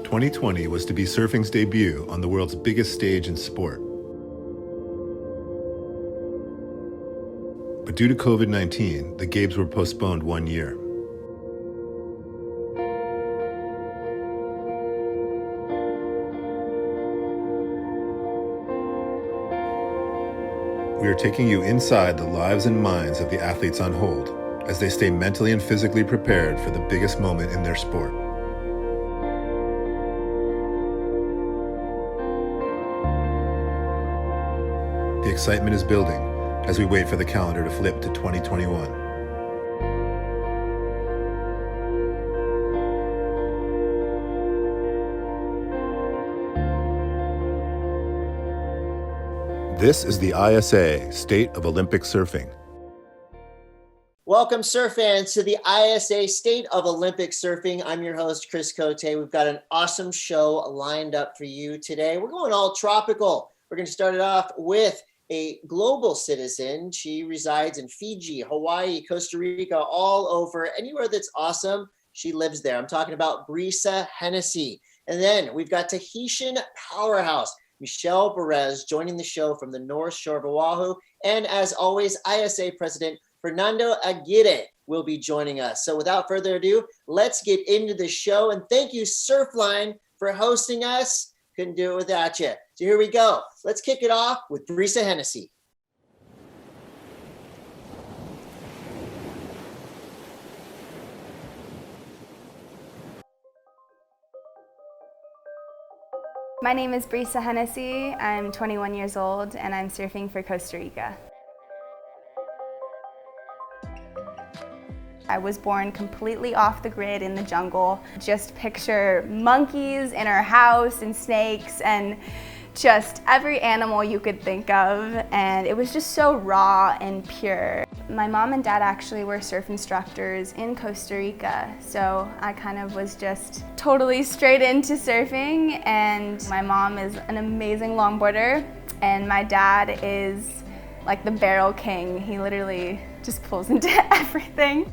2020 was to be surfing's debut on the world's biggest stage in sport. But due to COVID-19, the Games were postponed 1 year. We are taking you inside the lives and minds of the athletes on hold as they stay mentally and physically prepared for the biggest moment in their sport. The excitement is building as we wait for the calendar to flip to 2021. This is the ISA State of Olympic Surfing. Welcome, surf fans, to the ISA State of Olympic Surfing. I'm your host, Chris Cote. We've got an awesome show lined up for you today. We're going all tropical. We're going to start it off with a global citizen. She resides in Fiji, Hawaii, Costa Rica, all over. Anywhere that's awesome, she lives there. I'm talking about Brisa Hennessy. And then we've got Tahitian powerhouse Michel Bourez joining the show from the North Shore of Oahu. And as always, ISA President Fernando Aguerre will be joining us. So without further ado, let's get into the show. And thank you, Surfline, for hosting us. Couldn't do it without you. So here we go. Let's kick it off with Brisa Hennessy. My name is Brisa Hennessy. I'm 21 years old and I'm surfing for Costa Rica. I was born completely off the grid in the jungle. Just picture monkeys in our house and snakes and just every animal you could think of, and it was just so raw and pure. My mom and dad actually were surf instructors in Costa Rica, so I kind of was just totally straight into surfing, and my mom is an amazing longboarder and my dad is like the barrel king. He literally just pulls into everything.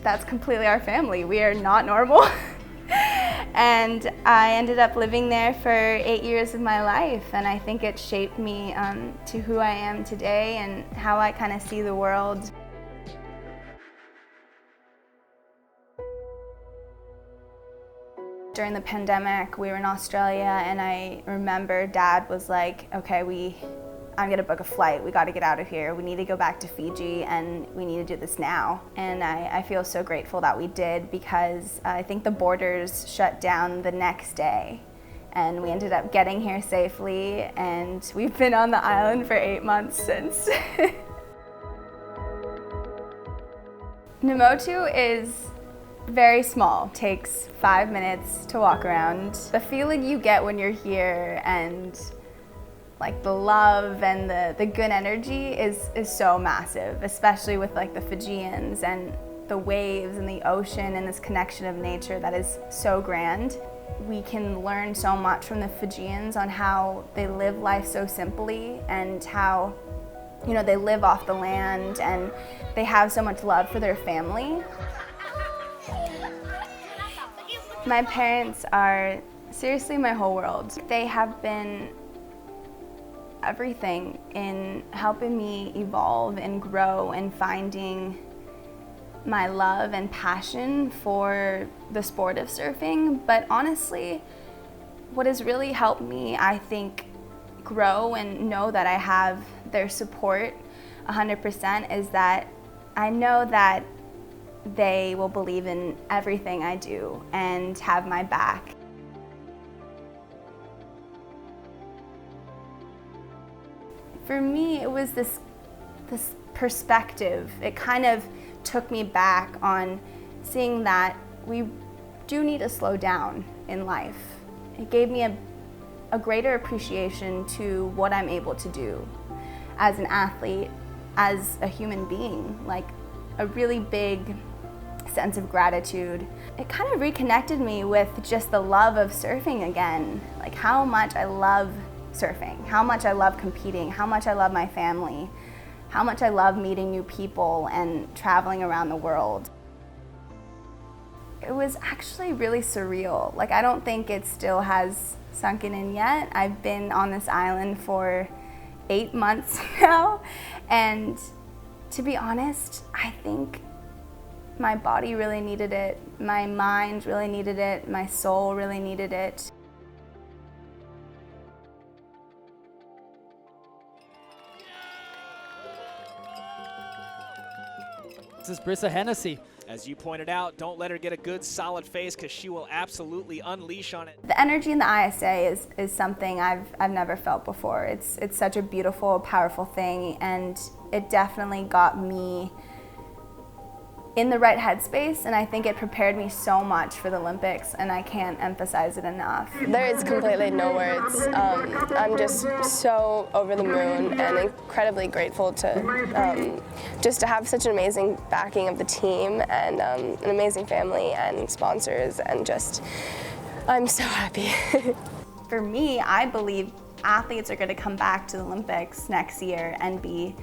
That's completely our family. We are not normal. And I ended up living there for 8 years of my life, and I think it shaped me to who I am today and how I kind of see the world. During the pandemic, we were in Australia, and I remember Dad was like, okay, I'm gonna book a flight. We gotta get out of here. We need to go back to Fiji and we need to do this now. And I feel so grateful that we did, because I think the borders shut down the next day and we ended up getting here safely, and we've been on the island for 8 months since. Namotu is very small, takes 5 minutes to walk around. The feeling you get when you're here and like the love and the good energy is so massive, especially with like the Fijians and the waves and the ocean and this connection of nature that is so grand. We can learn so much from the Fijians on how they live life so simply and how, you know, they live off the land and they have so much love for their family. My parents are seriously my whole world. They have been everything in helping me evolve and grow and finding my love and passion for the sport of surfing. But honestly, what has really helped me, I think, grow and know that I have their support 100% is that I know that they will believe in everything I do and have my back. For me, it was this perspective. It kind of took me back on seeing that we do need to slow down in life. It gave me a greater appreciation to what I'm able to do as an athlete, as a human being, like a really big sense of gratitude. It kind of reconnected me with just the love of surfing again, like how much I love surfing, how much I love competing, how much I love my family, how much I love meeting new people and traveling around the world. It was actually really surreal. Like, I don't think it still has sunken in yet. I've been on this island for 8 months now, and to be honest, I think my body really needed it, my mind really needed it, my soul really needed it. This is Brisa Hennessy. As you pointed out, don't let her get a good solid face because she will absolutely unleash on it. The energy in the ISA is something I've never felt before. It's such a beautiful, powerful thing, and it definitely got me in the right headspace, and I think it prepared me so much for the Olympics, and I can't emphasize it enough. There is completely no words. I'm just so over the moon and incredibly grateful to just to have such an amazing backing of the team and an amazing family and sponsors, and just, I'm so happy. For me, I believe athletes are going to come back to the Olympics next year and be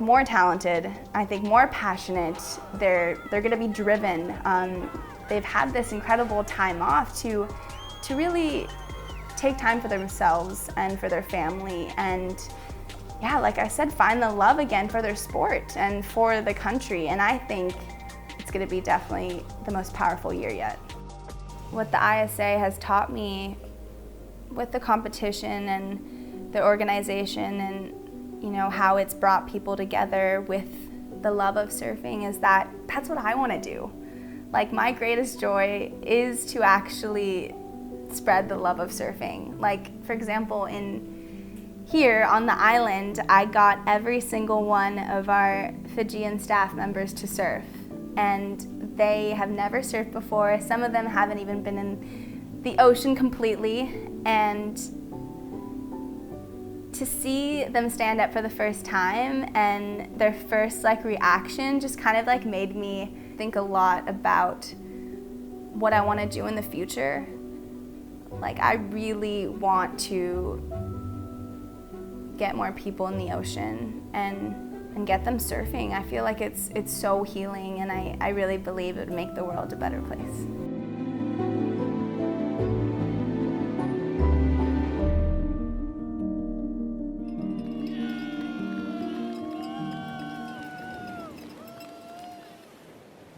more talented, I think more passionate. They're going to be driven. They've had this incredible time off to really take time for themselves and for their family, and yeah, like I said, find the love again for their sport and for the country. And I think it's going to be definitely the most powerful year yet. What the ISA has taught me with the competition and the organization, and how it's brought people together with the love of surfing, is that's what I want to do. Like, my greatest joy is to actually spread the love of surfing. Like, for example, here on the island, I got every single one of our Fijian staff members to surf, and they have never surfed before. Some of them haven't even been in the ocean completely, and to see them stand up for the first time and their first reaction just kind of made me think a lot about what I want to do in the future. Like, I really want to get more people in the ocean and get them surfing. I feel like it's so healing, and I really believe it would make the world a better place.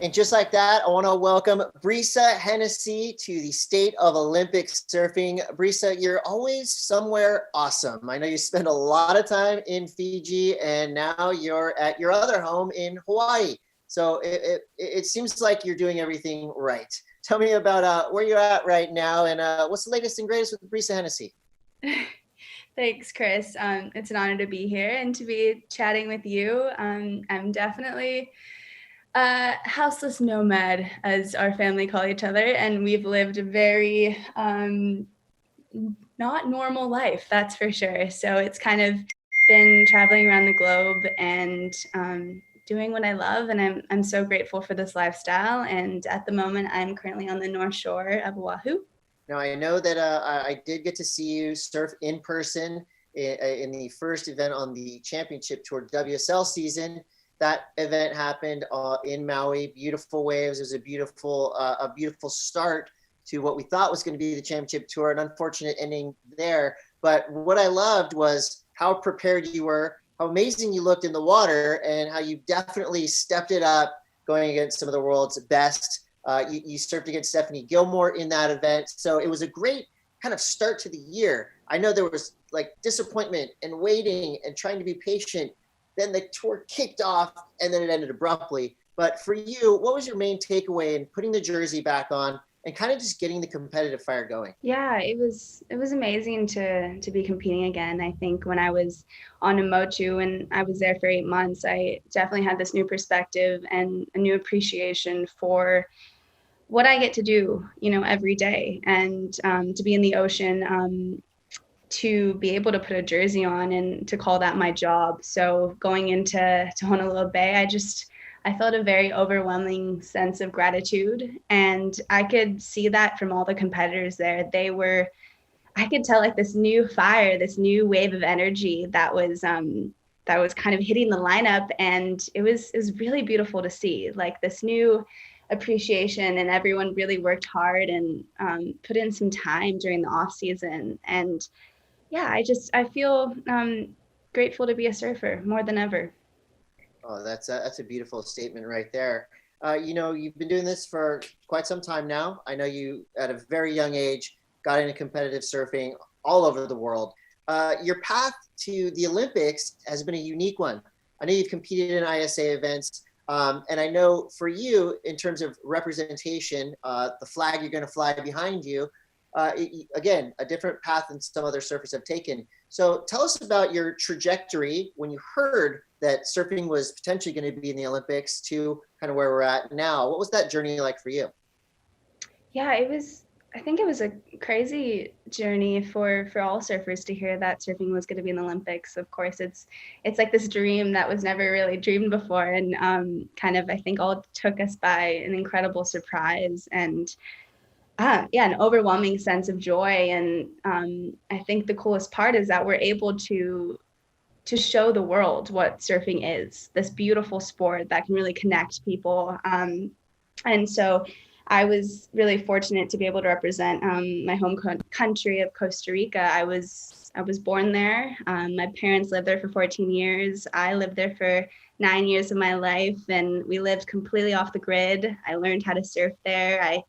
And just like that, I want to welcome Brisa Hennessy to the State of Olympic Surfing. Brisa, you're always somewhere awesome. I know you spend a lot of time in Fiji, and now you're at your other home in Hawaii. So it seems like you're doing everything right. Tell me about where you're at right now, and what's the latest and greatest with Brisa Hennessy? Thanks, Chris. It's an honor to be here and to be chatting with you. I'm definitely houseless nomad, as our family call each other, and we've lived a very not normal life, that's for sure. So it's kind of been traveling around the globe and doing what I love, and I'm so grateful for this lifestyle. And at the moment, I'm currently on the North Shore of Oahu. Now, I know that I did get to see you surf in person in the first event on the championship tour WSL season. That event happened in Maui. Beautiful waves. It was a beautiful start to what we thought was going to be the championship tour. An unfortunate ending there. But what I loved was how prepared you were, how amazing you looked in the water, and how you definitely stepped it up going against some of the world's best. You surfed against Stephanie Gilmore in that event. So it was a great kind of start to the year. I know there was disappointment and waiting and trying to be patient. Then the tour kicked off, and then it ended abruptly. But for you, what was your main takeaway in putting the jersey back on and kind of just getting the competitive fire going? Yeah, it was amazing to be competing again. I think when I was on Motu and I was there for 8 months, I definitely had this new perspective and a new appreciation for what I get to do, every day, and to be in the ocean. To be able to put a jersey on and to call that my job. So going into Honolulu Bay, I felt a very overwhelming sense of gratitude. And I could see that from all the competitors there. I could tell this new fire, this new wave of energy that was kind of hitting the lineup. And it was really beautiful to see, this new appreciation, and everyone really worked hard and put in some time during the off season. And yeah, I feel grateful to be a surfer more than ever. Oh, that's a beautiful statement right there. You've been doing this for quite some time now. I know you, at a very young age, got into competitive surfing all over the world. Your path to the Olympics has been a unique one. I know you've competed in ISA events, and I know for you, in terms of representation, the flag you're going to fly behind you, again, a different path than some other surfers have taken. So tell us about your trajectory when you heard that surfing was potentially going to be in the Olympics to kind of where we're at now. What was that journey like for you? Yeah, I think it was a crazy journey for all surfers to hear that surfing was going to be in the Olympics. Of course, it's like this dream that was never really dreamed before, and kind of, I think, all took us by an incredible surprise and an overwhelming sense of joy. And I think the coolest part is that we're able to show the world what surfing is, this beautiful sport that can really connect people. And so I was really fortunate to be able to represent my home country of Costa Rica. I was born there. My parents lived there for 14 years. I lived there for 9 years of my life, and we lived completely off the grid. I learned how to surf there. I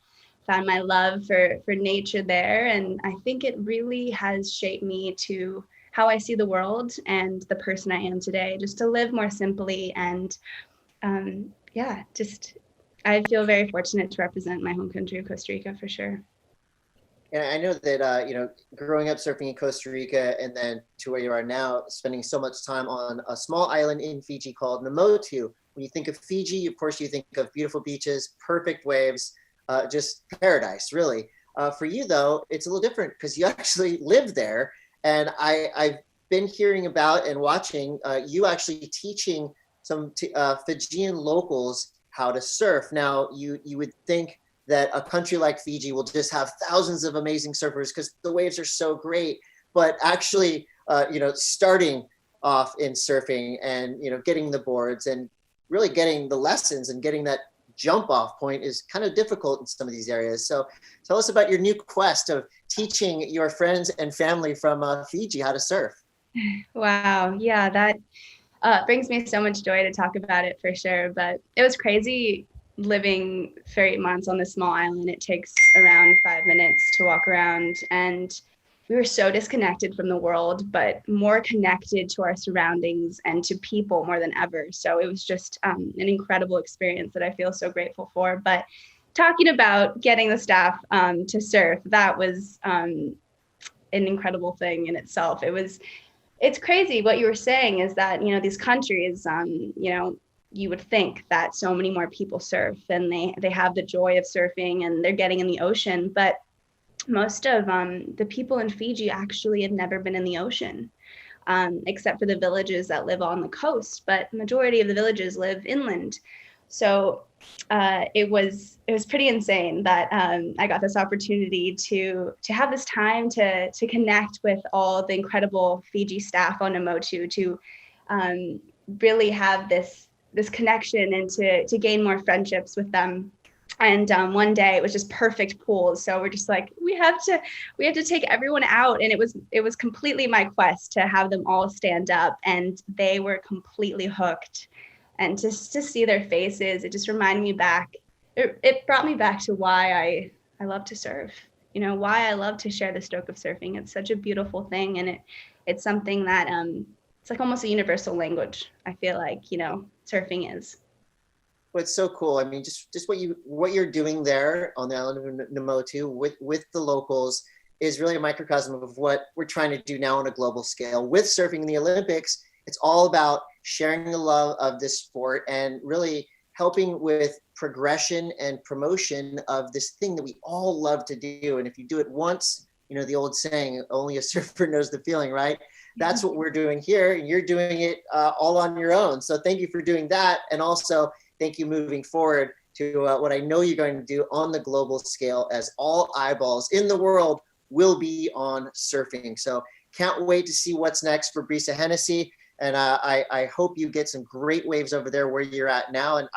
found my love for nature there, and I think it really has shaped me to how I see the world and the person I am today, just to live more simply. And I feel very fortunate to represent my home country of Costa Rica for sure. And I know that, growing up surfing in Costa Rica and then to where you are now, spending so much time on a small island in Fiji called Namotu. When you think of Fiji, of course, you think of beautiful beaches, perfect waves, just paradise, really. For you, though, it's a little different because you actually live there. And I've been hearing about and watching you actually teaching some Fijian locals how to surf. Now, you would think that a country like Fiji will just have thousands of amazing surfers because the waves are so great. But actually, starting off in surfing and, getting the boards and really getting the lessons and getting that jump off point is kind of difficult in some of these areas. So tell us about your new quest of teaching your friends and family from Fiji how to surf. Wow. Yeah, that brings me so much joy to talk about it for sure. But it was crazy living for 8 months on this small island. It takes around 5 minutes to walk around, and we were so disconnected from the world, but more connected to our surroundings and to people more than ever. So it was just an incredible experience that I feel so grateful for. But talking about getting the staff to surf, that was an incredible thing in itself. It's crazy. What you were saying is that, these countries, you would think that so many more people surf and they have the joy of surfing and they're getting in the ocean, but most of the people in Fiji actually had never been in the ocean, except for the villages that live on the coast. But the majority of the villages live inland. So it was pretty insane that I got this opportunity to have this time to connect with all the incredible Fiji staff on Namotu, to really have this connection and to gain more friendships with them. And one day it was just perfect pools. So we're just like, we have to take everyone out. And it was completely my quest to have them all stand up, and they were completely hooked. And just to see their faces, it just reminded me back. It brought me back to why I love to surf, why I love to share the stroke of surfing. It's such a beautiful thing. And it's something that it's like almost a universal language, I feel like, surfing is. Well, it's so cool. I mean, just what you're doing there on the island of Namotu with the locals is really a microcosm of what we're trying to do now on a global scale. With surfing in the Olympics, it's all about sharing the love of this sport and really helping with progression and promotion of this thing that we all love to do. And if you do it once, the old saying, only a surfer knows the feeling, right? That's what we're doing here. And you're doing it all on your own. So thank you for doing that. And also, thank you moving forward to what I know you're going to do on the global scale, as all eyeballs in the world will be on surfing. So can't wait to see what's next for Brisa Hennessy. And I hope you get some great waves over there where you're at now. And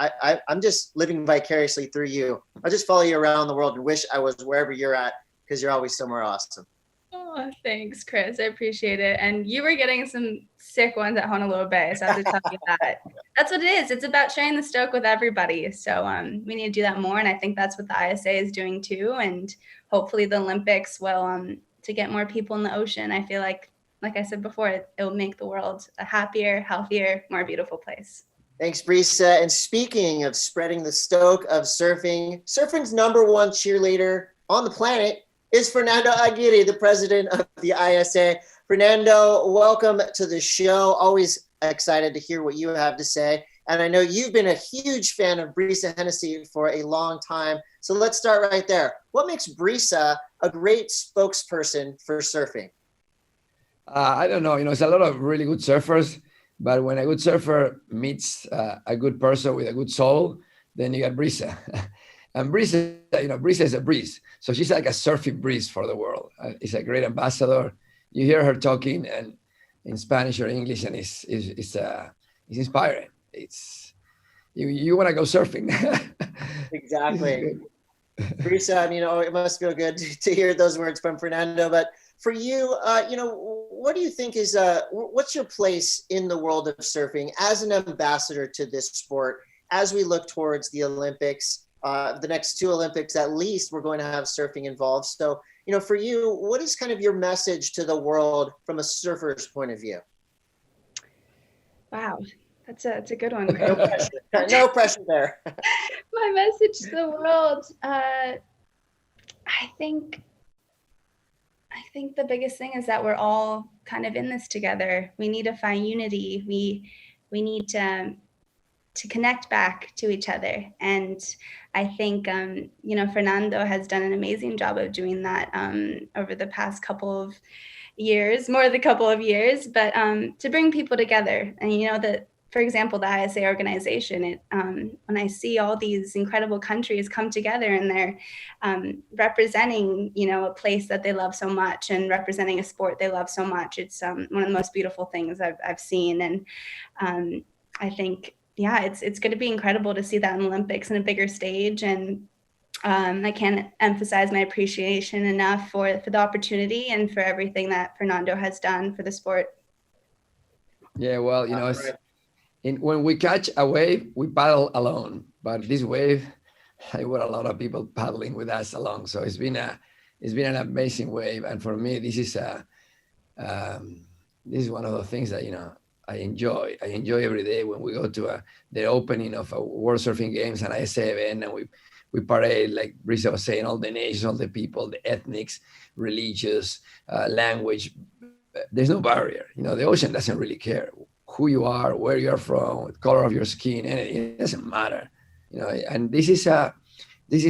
I'm just living vicariously through you. I'll just follow you around the world and wish I was wherever you're at, because you're always somewhere awesome. Oh, thanks, Chris. I appreciate it. And you were getting some sick ones at Honolulu Bay, so I have to tell you that. That's what it is. It's about sharing the stoke with everybody. So we need to do that more. And I think that's what the ISA is doing too. And hopefully the Olympics will, to get more people in the ocean. I feel like I said before, it will make the world a happier, healthier, more beautiful place. Thanks, Brisa. And speaking of spreading the stoke of surfing, surfing's number one cheerleader on the planet is Fernando Aguerre, the president of the ISA. Fernando, welcome to the show. Always excited to hear what you have to say. And I know you've been a huge fan of Brisa Hennessy for a long time. So let's start right there. What makes Brisa a great spokesperson for surfing? I don't know. It's a lot of really good surfers, but when a good surfer meets a good person with a good soul, then you got Brisa. And Brisa, Brisa is a breeze. So she's like a surfing breeze for the world. It's a great ambassador. You hear her talking and in Spanish or English, and it's inspiring. It's you want to go surfing. Exactly. Brisa, it must feel good to hear those words from Fernando. But for you, what do you think is what's your place in the world of surfing as an ambassador to this sport as we look towards the Olympics? The next two Olympics, at least, we're going to have surfing involved. So, for you, what is kind of your message to the world from a surfer's point of view? Wow, that's a good one. No pressure. No pressure there. My message to the world, I think the biggest thing is that we're all kind of in this together. We need to find unity. We need to connect back to each other. And I think, Fernando has done an amazing job of doing that over the past couple of years, but to bring people together. And, that, for example, the ISA organization, when I see all these incredible countries come together and they're representing, a place that they love so much and representing a sport they love so much, it's one of the most beautiful things I've seen. And I think, it's going to be incredible to see that in the Olympics in a bigger stage. And I can't emphasize my appreciation enough for the opportunity and for everything that Fernando has done for the sport. Yeah, well, when we catch a wave, we paddle alone. But this wave, there were a lot of people paddling with us along. So it's been an amazing wave. And for me, this is one of the things that I enjoy every day when we go to the opening of a World Surfing Games and ISA event, and we parade, like Brisa was saying, all the nations, all the people, the ethnics, religious, language. There's no barrier. The ocean doesn't really care who you are, where you are from, the color of your skin, anything. It doesn't matter. And this is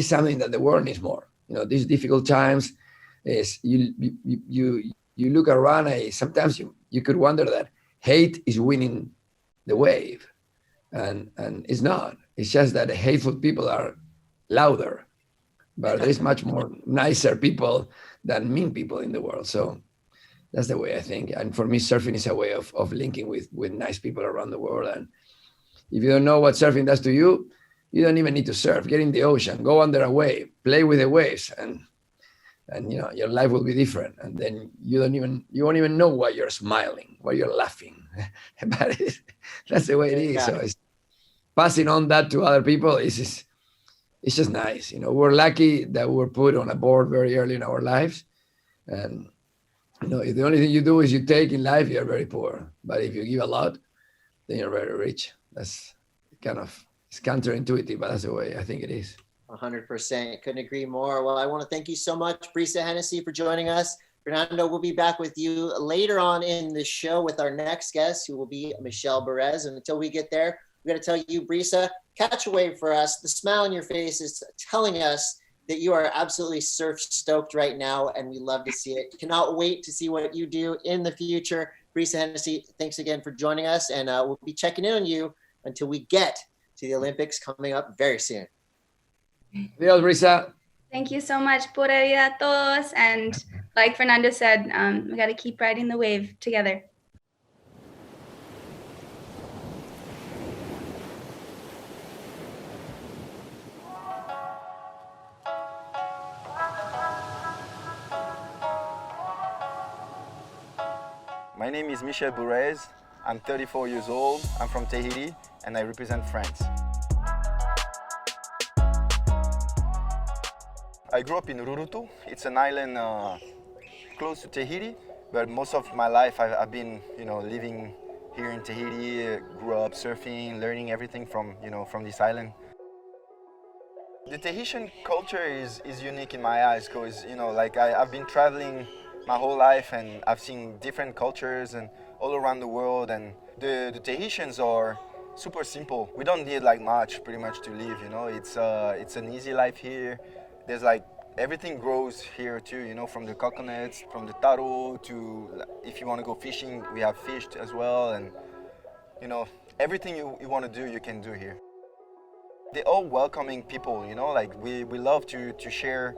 something that the world needs more. These difficult times is you look around and sometimes you could wonder that hate is winning the wave, and it's not. It's just that the hateful people are louder, but there's much more nicer people than mean people in the world. So that's the way I think. And for me, surfing is a way of linking with nice people around the world. And if you don't know what surfing does to you, you don't even need to surf. Get in the ocean, go under a wave, play with the waves, and your life will be different. And then you won't even know why you're smiling, why you're laughing. But that's the way it is. So it's passing on that to other people. It's just nice. We're lucky that we're put on a board very early in our lives. And if the only thing you do is you take in life, you're very poor. But if you give a lot, then you're very rich. That's it's counterintuitive, but that's the way I think it is. 100%. Couldn't agree more. Well, I want to thank you so much, Brisa Hennessy, for joining us. Fernando, we'll be back with you later on in the show with our next guest, who will be Michel Bourez. And until we get there, we're going to tell you, Brisa, catch a wave for us. The smile on your face is telling us that you are absolutely surf stoked right now, and we love to see it. Cannot wait to see what you do in the future. Brisa Hennessy, thanks again for joining us, and we'll be checking in on you until we get to the Olympics coming up very soon. Adios, Brisa. Thank you so much. Pura vida a todos. And like Fernando said, we got to keep riding the wave together. My name is Michel Bourez. I'm 34 years old. I'm from Tahiti and I represent France. I grew up in Rurutu. It's an island close to Tahiti, but most of my life I've been, living here in Tahiti. Grew up surfing, learning everything from this island. The Tahitian culture is unique in my eyes because, I've been traveling my whole life and I've seen different cultures and all around the world, and the Tahitians are super simple. We don't need much pretty much to live, It's an easy life here. There's everything grows here too, from the coconuts, from the taro to, if you want to go fishing, we have fish as well, and everything you want to do, you can do here. They're all welcoming people, we love to share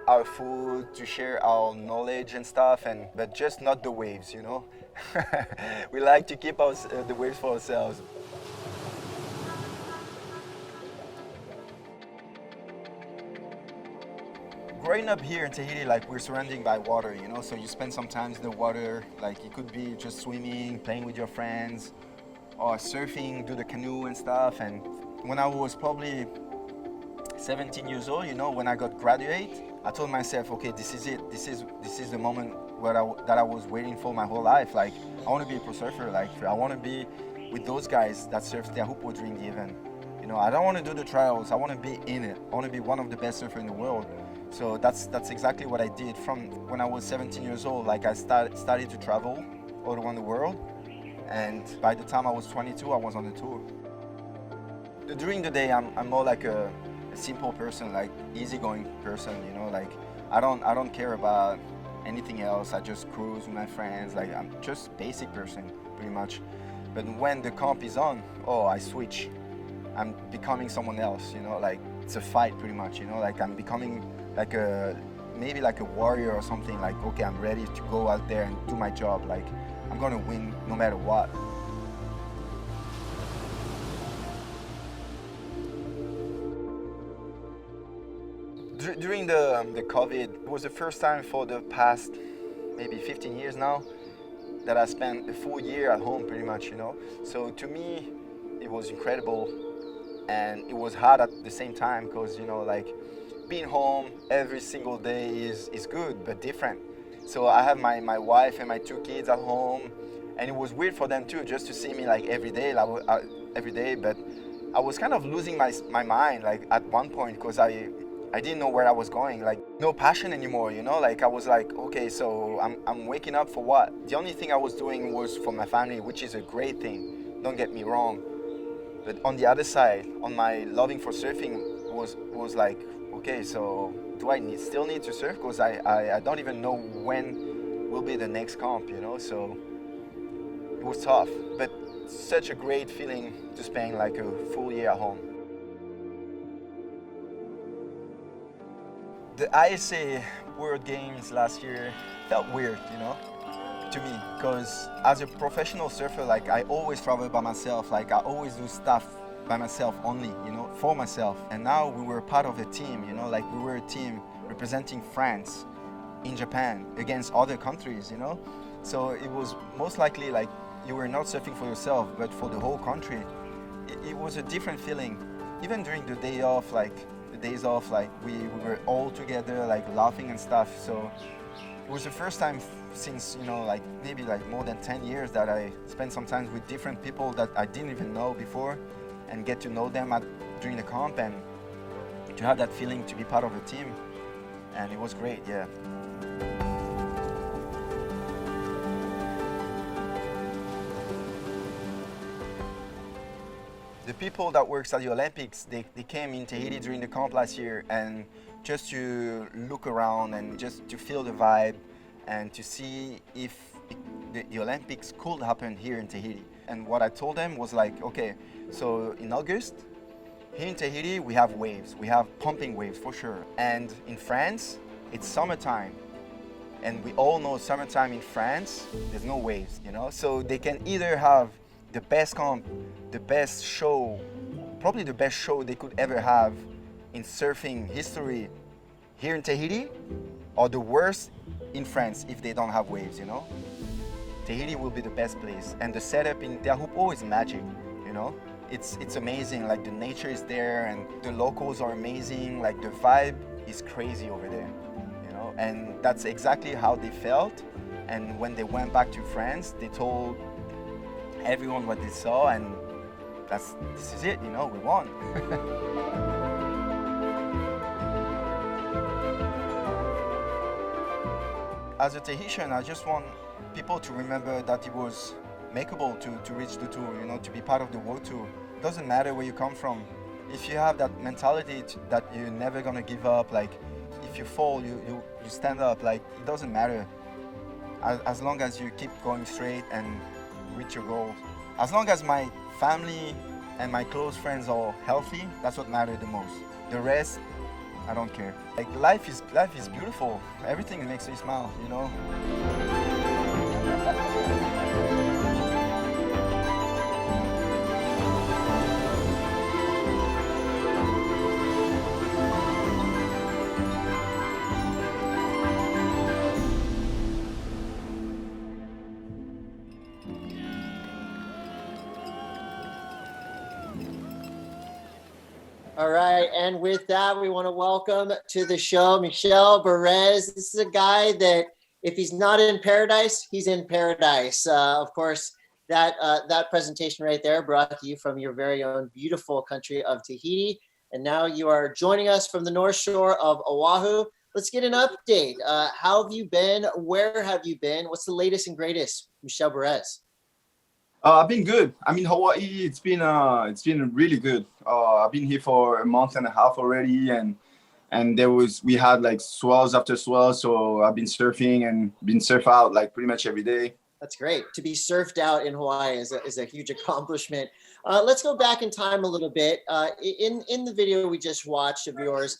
our food, to share our knowledge and stuff, but just not the waves, We like to keep the waves for ourselves. Growing up here in Tahiti, we're surrounded by water, so you spend some time in the water, it could be just swimming, playing with your friends, or surfing, do the canoe and stuff. And when I was probably 17 years old, when I got graduate, I told myself, okay, this is it. This is the moment that I was waiting for my whole life. I want to be a pro surfer. I want to be with those guys that surf Te Ahupo during the event. I don't want to do the trials. I want to be in it. I want to be one of the best surfers in the world. So that's exactly what I did from when I was 17 years old. I started to travel all around the world, and by the time I was 22, I was on the tour. During the day, I'm more like a simple person, easygoing person. I don't care about anything else. I just cruise with my friends. I'm just basic person, pretty much. But when the comp is on, I switch. I'm becoming someone else. It's a fight, pretty much. I'm becoming maybe a warrior or something. Okay, I'm ready to go out there and do my job. I'm gonna win no matter what. During the COVID, it was the first time for the past maybe 15 years now that I spent a full year at home, pretty much. So to me, it was incredible, and it was hard at the same time because being home every single day is good but different. So I have my wife and my 2 kids at home, and it was weird for them too, just to see me every day, but I was kind of losing my mind at one point because I didn't know where I was going, no passion anymore, I was okay, so I'm waking up for what? The only thing I was doing was for my family, which is a great thing, don't get me wrong. But on the other side, on my loving for surfing was okay, so do I still need to surf? Because I don't even know when will be the next comp, so it was tough. But such a great feeling to spend a full year at home. The ISA World Games last year felt weird, to me, because as a professional surfer, I always travel by myself, I always do stuff by myself only, for myself. And now we were part of a team, we were a team representing France in Japan against other countries, So it was most likely you were not surfing for yourself, but for the whole country. It was a different feeling. Even during the day off, the days off, we were all together, laughing and stuff. So it was the first time since, maybe more than 10 years that I spent some time with different people that I didn't even know before, and get to know them during the comp, and to have that feeling to be part of a team. And it was great, yeah. The people that works at the Olympics, they came in Tahiti during the comp last year, and just to look around and just to feel the vibe and to see if the Olympics could happen here in Tahiti. And what I told them was okay, so in August, here in Tahiti, we have waves. We have pumping waves for sure. And in France, it's summertime. And we all know summertime in France, there's no waves, So they can either have the best comp, the best show, probably the best show they could ever have in surfing history here in Tahiti, or the worst in France if they don't have waves, Tahiti will be the best place. And the setup in Teahupo'o is magic, you know? It's amazing, like the nature is there and the locals are amazing, like the vibe is crazy over there, you know? And that's exactly how they felt. And when they went back to France, they told everyone what they saw, and this is it, you know, we won. As a Tahitian, I just want people to remember that it was makeable to reach the tour, you know, to be part of the world tour. It doesn't matter where you come from. If you have that mentality that you're never gonna give up, like if you fall, you stand up, like it doesn't matter. As long as you keep going straight and reach your goals. As long as my family and my close friends are healthy, that's what matters the most. The rest, I don't care. Like life is beautiful. Everything makes me smile, you know? All right, and with that, we want to welcome to the show Michel Bourez. This is a guy that, if he's not in paradise, he's in paradise. Of course, that presentation right there brought to you from your very own beautiful country of Tahiti, and now you are joining us from the North Shore of Oahu. Let's get an update. How have you been? Where have you been? What's the latest and greatest, Michel Bourez? I've been good. I mean, Hawaii, it's been really good. I've been here for a month and a half already, and we had like swells after swells. So I've been surfing and been surf out like pretty much every day. That's great. To be surfed out in Hawaii is a huge accomplishment. Let's go back in time a little bit. In the video we just watched of yours,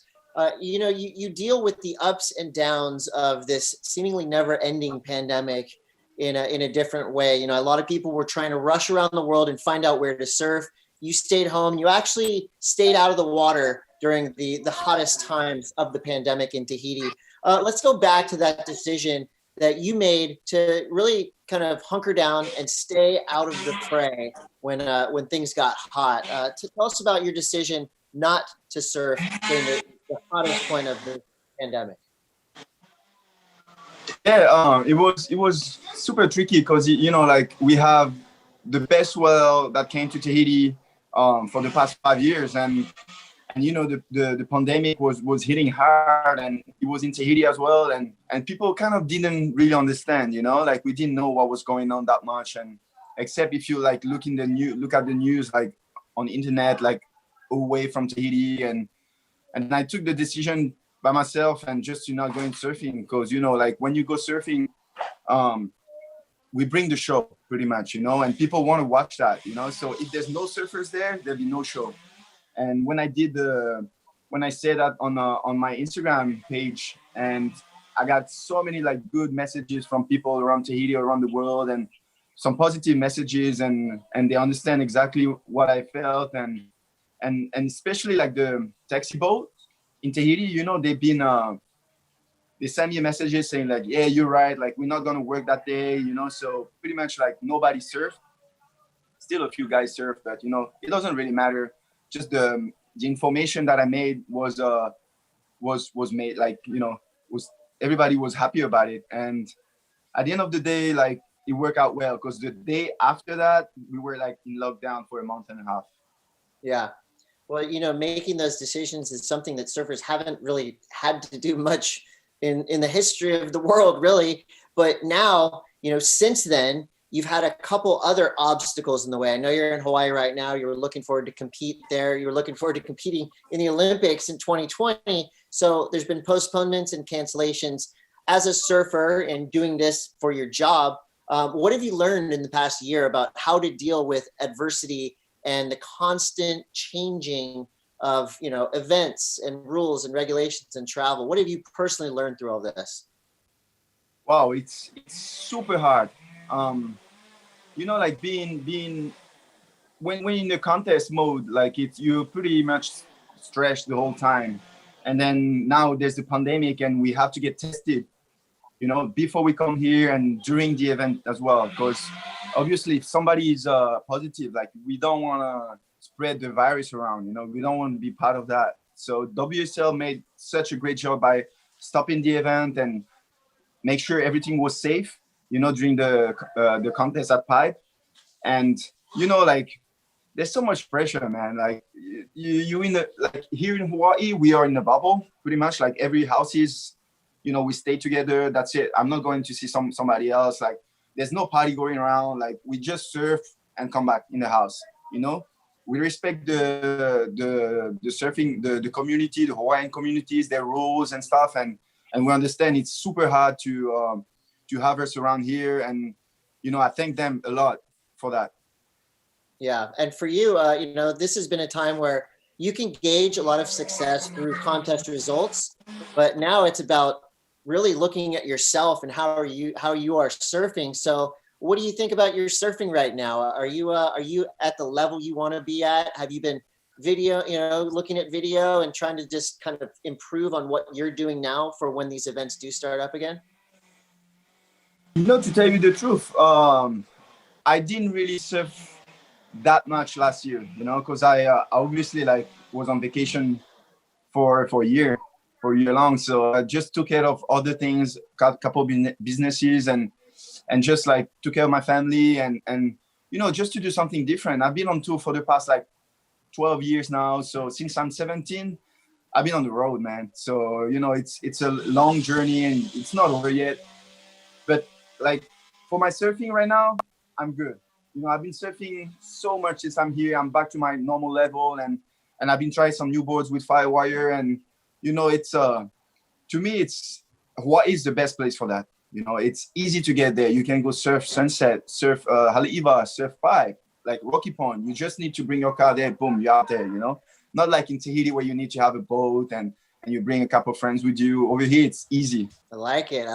you know, you deal with the ups and downs of this seemingly never-ending pandemic in a different way. You know, a lot of people were trying to rush around the world and find out where to surf. You stayed home. You actually stayed out of the water during the hottest times of the pandemic in Tahiti. Let's go back to that decision that you made to really kind of hunker down and stay out of the fray when things got hot. Tell us about your decision not to surf during the hottest point of the pandemic. Yeah, it was super tricky because, you know, like we have the best well that came to Tahiti for the past 5 years, and you know the pandemic was hitting hard, and it was in Tahiti as well, and people kind of didn't really understand, you know, like we didn't know what was going on that much, and except if you like look at the news like on the internet, like away from Tahiti, and I took the decision by myself and just, you know, going surfing, because, you know, like when you go surfing, we bring the show pretty much, you know, and people want to watch that, you know. So if there's no surfers there, there'll be no show. And when I said that on my Instagram page, and I got so many like good messages from people around Tahiti, around the world, and some positive messages, and they understand exactly what I felt, and especially like the taxi boat in Tahiti, you know, they send me messages saying like, yeah, you're right, like we're not gonna work that day, you know. So pretty much like nobody surfed. Still a few guys surf, but you know, it doesn't really matter. Just the information that I made was made, like, you know, everybody was happy about it. And at the end of the day, like it worked out well, because the day after that we were like in lockdown for a month and a half. Yeah. Well, you know, making those decisions is something that surfers haven't really had to do much in the history of the world, really. But now, you know, since then, you've had a couple other obstacles in the way. I know you're in Hawaii right now. You're looking forward to compete there. You're looking forward to competing in the Olympics in 2020. So there's been postponements and cancellations. As a surfer and doing this for your job, what have you learned in the past year about how to deal with adversity and the constant changing of, you know, events and rules and regulations and travel? What have you personally learned through all this? Wow, it's super hard. You know, like being when in the contest mode, like you pretty much stressed the whole time, and then now there's the pandemic and we have to get tested before we come here and during the event as well. Because obviously, if somebody is positive, like we don't want to spread the virus around. We don't want to be part of that. So WSL made such a great job by stopping the event and make sure everything was safe. During the contest at Pipe, and like there's so much pressure, man. Like you in the like here in Hawaii, we are in a bubble pretty much. Like every house is, we stay together. That's it. I'm not going to see somebody else. Like there's no party going around. Like we just surf and come back in the house. We respect the surfing, the community, the Hawaiian communities, their rules and stuff, and we understand it's super hard to have us around here, and I thank them a lot for that. Yeah, and for you, this has been a time where you can gauge a lot of success through contest results, but now it's about really looking at yourself and how you are surfing. So what do you think about your surfing right now? Are you at the level you want to be at? Have you been looking at video and trying to just kind of improve on what you're doing now for when these events do start up again? To tell you the truth, I didn't really surf that much last year, because I obviously was on vacation for a year long. So I just took care of other things, got a couple businesses and just took care of my family and just to do something different. I've been on tour for the past 12 years now. So since I'm 17, I've been on the road, man. So, it's a long journey and it's not over yet. But for my surfing right now, I'm good. I've been surfing so much since I'm here. I'm back to my normal level and I've been trying some new boards with Firewire and, it's, to me, Hawaii is the best place for that. It's easy to get there. You can go surf Sunset, surf Haleiwa, surf Pipe, like Rocky Point. You just need to bring your car there. Boom, you're out there, Not like in Tahiti where you need to have a boat and you bring a couple of friends with you. Over here, it's easy. I like it.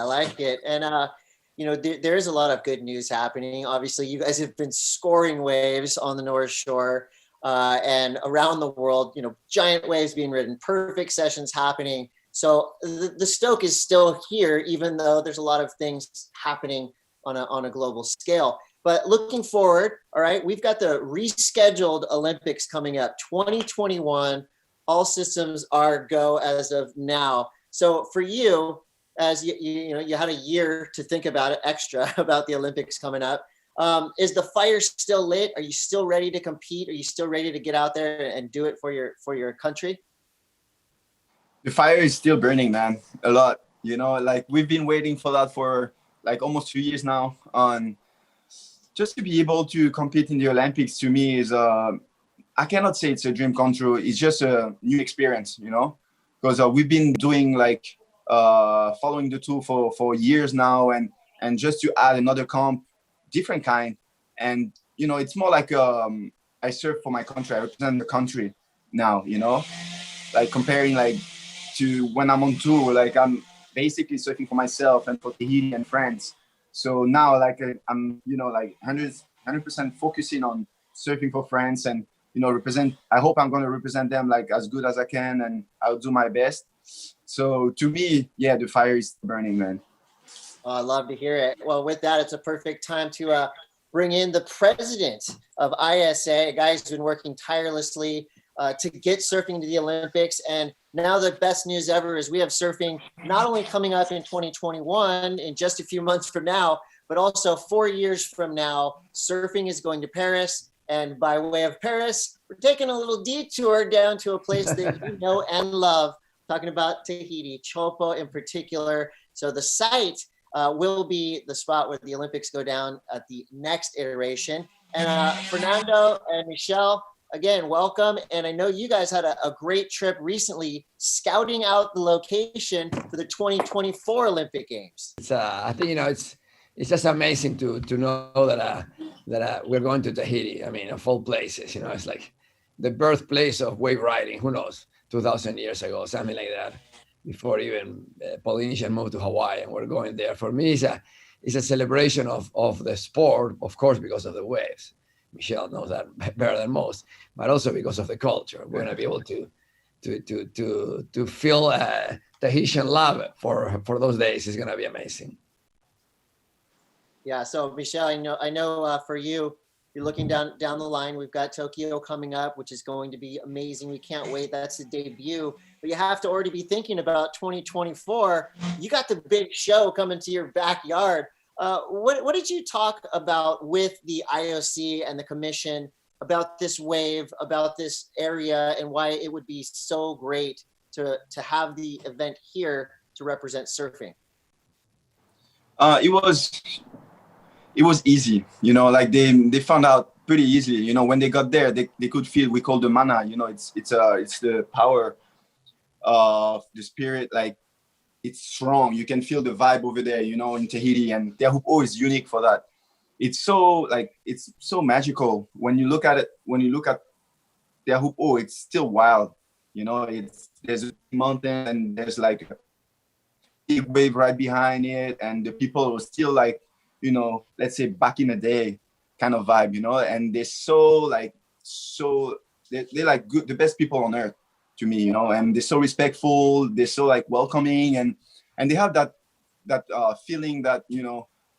And, there is a lot of good news happening. Obviously, you guys have been scoring waves on the North Shore and around the world, giant waves being ridden, perfect sessions happening. So the stoke is still here, even though there's a lot of things happening on a global scale. But looking forward, all right, we've got the rescheduled Olympics coming up, 2021. All systems are go as of now. So for you, as you had a year to think about it extra about the Olympics coming up, is the fire still lit? Are you still ready to compete? Are you still ready to get out there and do it for your country? The fire is still burning, man, a lot. We've been waiting for that for almost 2 years now. Just to be able to compete in the Olympics to me is, I cannot say it's a dream come true. It's just a new experience, because we've been doing following the tour for years now, and just to add another comp, different kind, and it's more I surf for my country. I represent the country now, comparing to when I'm on tour, I'm basically surfing for myself and for Tahiti and France. So now I'm 100% focusing on surfing for France and represent. I hope I'm going to represent them as good as I can, and I'll do my best. So to me, yeah, the fire is burning, man. I love to hear it. Well, with that, it's a perfect time to bring in the president of ISA, a guy who's been working tirelessly to get surfing to the Olympics. And now the best news ever is we have surfing not only coming up in 2021 in just a few months from now, but also 4 years from now, surfing is going to Perez. And by way of Perez, we're taking a little detour down to a place that you know and love, talking about Tahiti, Chopo in particular. So the site will be the spot where the Olympics go down at the next iteration. And Fernando and Michel, again, welcome. And I know you guys had a great trip recently scouting out the location for the 2024 Olympic Games. I think, it's just amazing to know that we're going to Tahiti. I mean, of all places, it's like the birthplace of wave riding. Who knows, 2,000 years ago, something like that, before even Polynesian moved to Hawaii, and we're going there. For me, it's a celebration of the sport, of course, because of the waves. Michel knows that better than most, but also because of the culture. We're going to be able to feel Tahitian love for those days is gonna be amazing. Yeah. So Michel, I know for you, you're looking down the line. We've got Tokyo coming up, which is going to be amazing. We can't wait. That's the debut. But you have to already be thinking about 2024. You got the big show coming to your backyard. What did you talk about with the IOC and the commission about this wave, about this area, and why it would be so great to have the event here to represent surfing? It was easy, like they found out pretty easily, when they got there, they could feel, we call the mana, it's the power of the spirit, like it's strong. You can feel the vibe over there, in Tahiti, and Te Ahupo'o is unique for that. It's so magical. When you look at Te Ahupo'o, it's still wild, there's a mountain and there's like a big wave right behind it, and the people were still like, let's say back in the day kind of vibe, and they're like good, the best people on earth to me, and they're so respectful, they're so like welcoming, and they have that feeling that,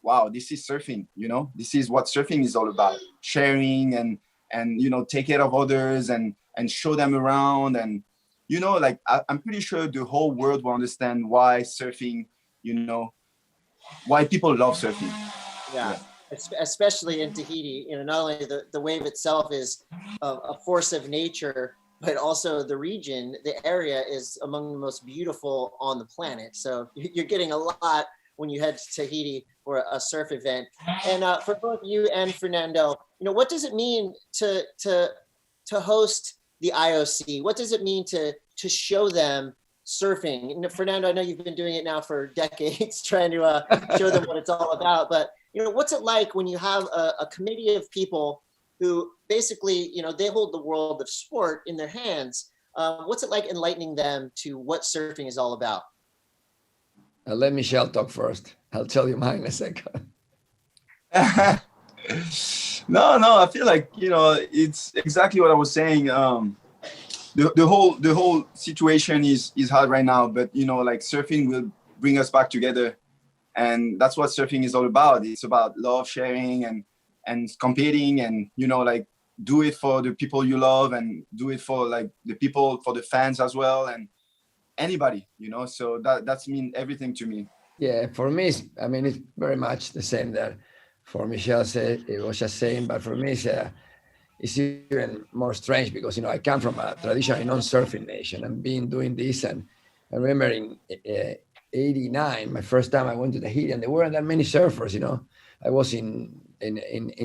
wow, this is surfing, this is what surfing is all about, sharing and take care of others and show them around, and like I'm pretty sure the whole world will understand why surfing, why people love surfing. Yeah. Especially in Tahiti, not only the wave itself is a force of nature, but also the region, the area is among the most beautiful on the planet. So you're getting a lot when you head to Tahiti for a surf event. And for both you and Fernando, what does it mean to host the IOC? What does it mean to show them surfing? Fernando, I know you've been doing it now for decades, trying to show them what it's all about. But what's it like when you have a committee of people who basically, they hold the world of sport in their hands? What's it like enlightening them to what surfing is all about? I'll let Michel talk first. I'll tell you mine in a second. No, I feel like, it's exactly what I was saying. The whole situation is hard right now, but like surfing will bring us back together, and that's what surfing is all about. It's about love, sharing, and competing, and like do it for the people you love, and do it for like the people, for the fans as well, and anybody, so that's mean everything to me. Yeah, for me, it's very much the same that for Michel said, it was just saying, but for me, it's even more strange because, I come from a traditionally non-surfing nation and been doing this. And I remember in 89, my first time I went to Tahiti, and there weren't that many surfers, I was in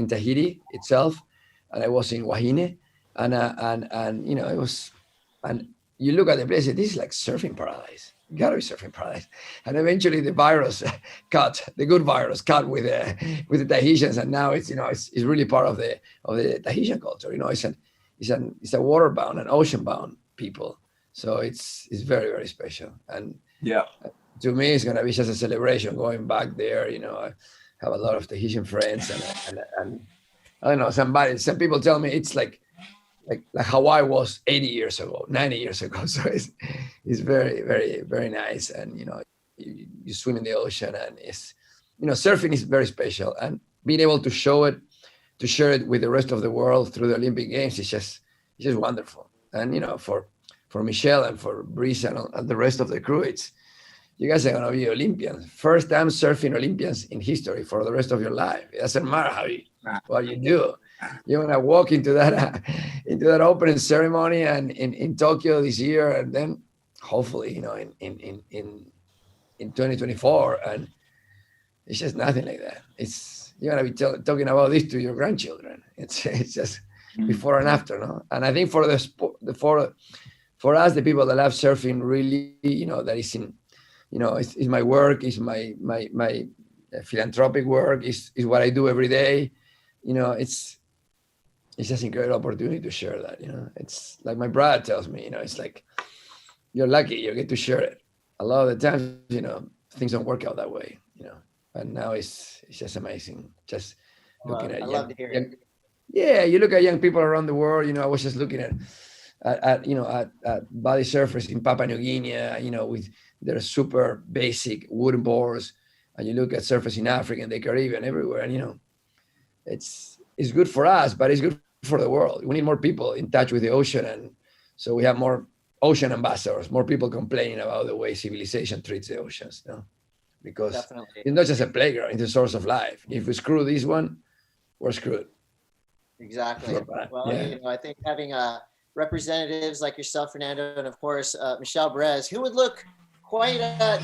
Tahiti itself, and I was in Wahine, and it was, and you look at the place, this is like surfing paradise. Gotta be surfing paradise. And eventually the virus the good virus cut with the Tahitians, and now it's it's really part of the Tahitian culture. It's a water-bound and ocean-bound people. So it's very, very special. And yeah, to me, it's gonna be just a celebration going back there. I have a lot of Tahitian friends, and I don't know. Some people tell me it's like Hawaii was 80 years ago, 90 years ago. So it's very, very, very nice. And, you swim in the ocean, and it's, surfing is very special, and being able to share it with the rest of the world through the Olympic Games is just wonderful. And, for Michel and for Brisa and the rest of the crew, you guys are going to be Olympians, first time surfing Olympians in history for the rest of your life. It doesn't matter what you do. You're gonna walk into that opening ceremony and in Tokyo this year, and then hopefully in 2024, and it's just nothing like that. You're gonna be talking about this to your grandchildren. It's just before and after, no? And I think for the sport, for us, the people that love surfing, really, that is in, it's my work, is my philanthropic work, is what I do every day. It's just an incredible opportunity to share that. It's like my brother tells me, it's like you're lucky you get to share it. A lot of the times, things don't work out that way, and now it's just amazing. Just looking at I love to hear it. Yeah, you look at young people around the world. I was just looking at at body surfers in Papua New Guinea, with their super basic wooden boards, and you look at surfers in Africa and the Caribbean, everywhere, and it's good for us, but it's good for the world. We need more people in touch with the ocean, and so we have more ocean ambassadors, more people complaining about the way civilization treats the oceans, because Definitely. it's not just a playground, it's a source of life. If we screw this one, we're screwed. Exactly. Well, Yeah. I think having representatives like yourself, Fernando, and of course Michel Bourez, who would look quite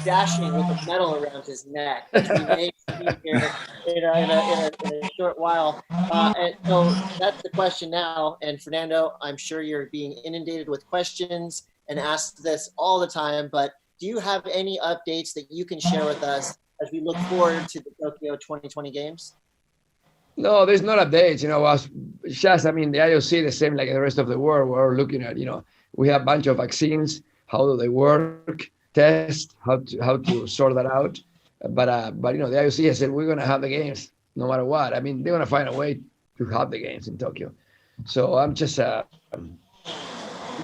dashing with a medal around his neck, which we may see here in a short while. And so that's the question now. And Fernando, I'm sure you're being inundated with questions and asked this all the time, but do you have any updates that you can share with us as we look forward to the Tokyo 2020 Games? No, there's not updates. The IOC, the same like the rest of the world, we're looking at, we have a bunch of vaccines. How do they work? Test, how to sort that out. But the IOC has said we're going to have the games no matter what. They're going to find a way to have the games in Tokyo. So I'm just this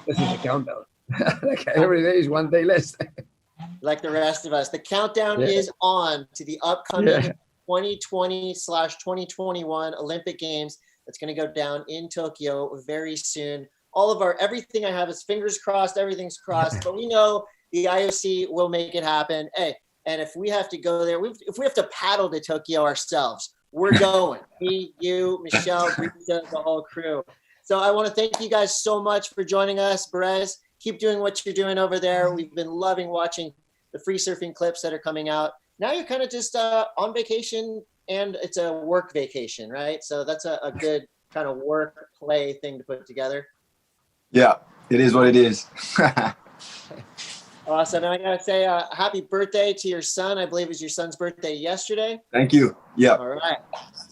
is the countdown. Like every day is one day less. Like the rest of us, the countdown is on to the upcoming 2020/2021 Olympic Games. That's going to go down in Tokyo very soon. Everything I have is fingers crossed. Everything's crossed, but we know the IOC will make it happen. Hey, and if we have to go there, if we have to paddle to Tokyo ourselves, we're going. Me, you, Michel, Brisa, the whole crew. So I want to thank you guys so much for joining us. Perez, keep doing what you're doing over there. We've been loving watching the free surfing clips that are coming out. Now you're kind of just on vacation, and it's a work vacation, right? So that's a good kind of work play thing to put together. Yeah, it is what it is. Awesome. And I got to say happy birthday to your son. I believe it was your son's birthday yesterday. Thank you. Yeah. All right.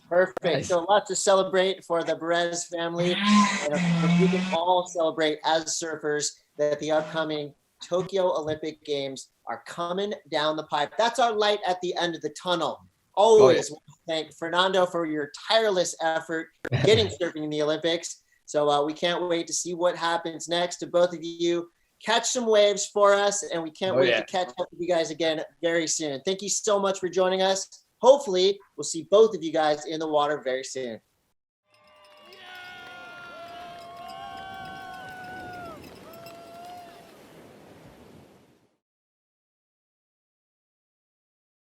Perfect. Nice. So lots to celebrate for the Perez family. And we can all celebrate as surfers that the upcoming Tokyo Olympic Games are coming down the pipe. That's our light at the end of the tunnel. Always want to thank Fernando for your tireless effort getting surfing in the Olympics. So we can't wait to see what happens next to both of you. Catch some waves for us, and we can't wait to catch up with you guys again very soon. Thank you so much for joining us. Hopefully, we'll see both of you guys in the water very soon.